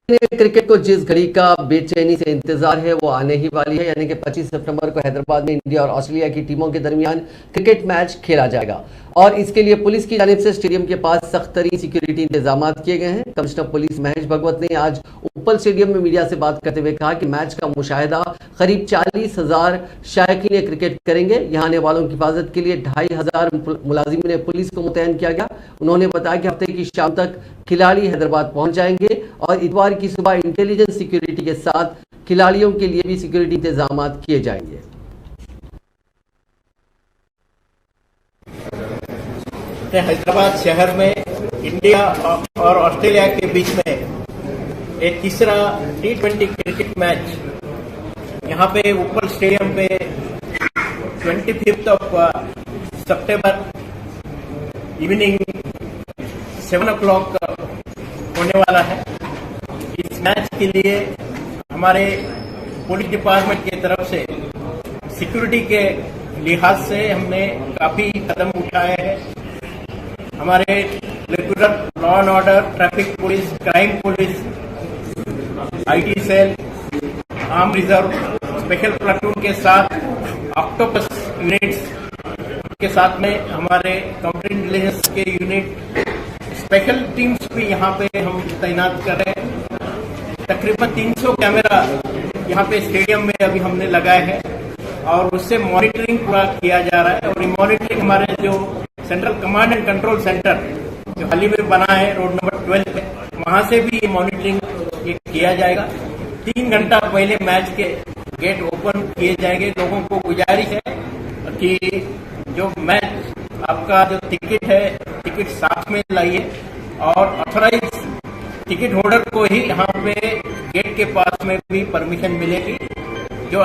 Cricket को जिस घड़ी का बेचैनी से इंतजार है वो आने ही वाली है, यानी कि 25 सितंबर को हैदराबाद में इंडिया और ऑस्ट्रेलिया की टीमों के दरमियान क्रिकेट मैच खेला जाएगा और इसके लिए पुलिस की जानिब से स्टेडियम के पास सख्त तरीन सिक्योरिटी इंतजाम किए गए हैं। कमिश्नर पुलिस महेश भगवत ने आज उपल स्टेडियम में मीडिया से बात करते हुए कहा कि मैच का मुशाहिदा करीब 40,000 शायकीन क्रिकेट करेंगे। यहाँ आने वालों की हिफाजत के लिए 2,500 मुलाजिमीन पुलिस को मुतयन किया गया। उन्होंने बताया कि हफ्ते की शाम तक खिलाड़ी हैदराबाद पहुंच जाएंगे और इतवार की सुबह इंटेलिजेंस सिक्योरिटी के साथ खिलाड़ियों के लिए भी सिक्योरिटी इंतजाम किए जाएंगे। हैदराबाद शहर में इंडिया और ऑस्ट्रेलिया के बीच में एक तीसरा T20 क्रिकेट मैच यहाँ पे उपल स्टेडियम पे 25 सितंबर इवनिंग 7 o'clock होने वाला है। इस मैच के लिए हमारे पुलिस डिपार्टमेंट की तरफ से सिक्योरिटी के लिहाज से हमने काफी कदम उठाए हैं। हमारे regular law and order, traffic police, crime police, IT cell, arm reserve, special platoon के साथ ऑक्टोपस यूनिट्स के साथ में हमारे काउंटर इंटेलिजेंस के यूनिट, स्पेशल टीम्स भी यहाँ पे हम तैनात कर रहे हैं। तकरीबन 300 कैमरा यहाँ पे स्टेडियम में अभी हमने लगाए हैं और उससे मॉनिटरिंग पूरा किया जा रहा है। और ये मॉनिटरिंग हमारे जो central command and control centre जो हाल ही में बना है रोड नंबर 12 पे, वहां से भी मॉनिटरिंग किया जाएगा। 3 घंटा पहले मैच के गेट ओपन किए जाएंगे। लोगों को गुजारिश है कि जो मैच आपका जो टिकट है, टिकट साथ में लाइए और ऑथराइज टिकट होल्डर को ही यहाँ पे गेट के पास में भी परमिशन मिलेगी। जो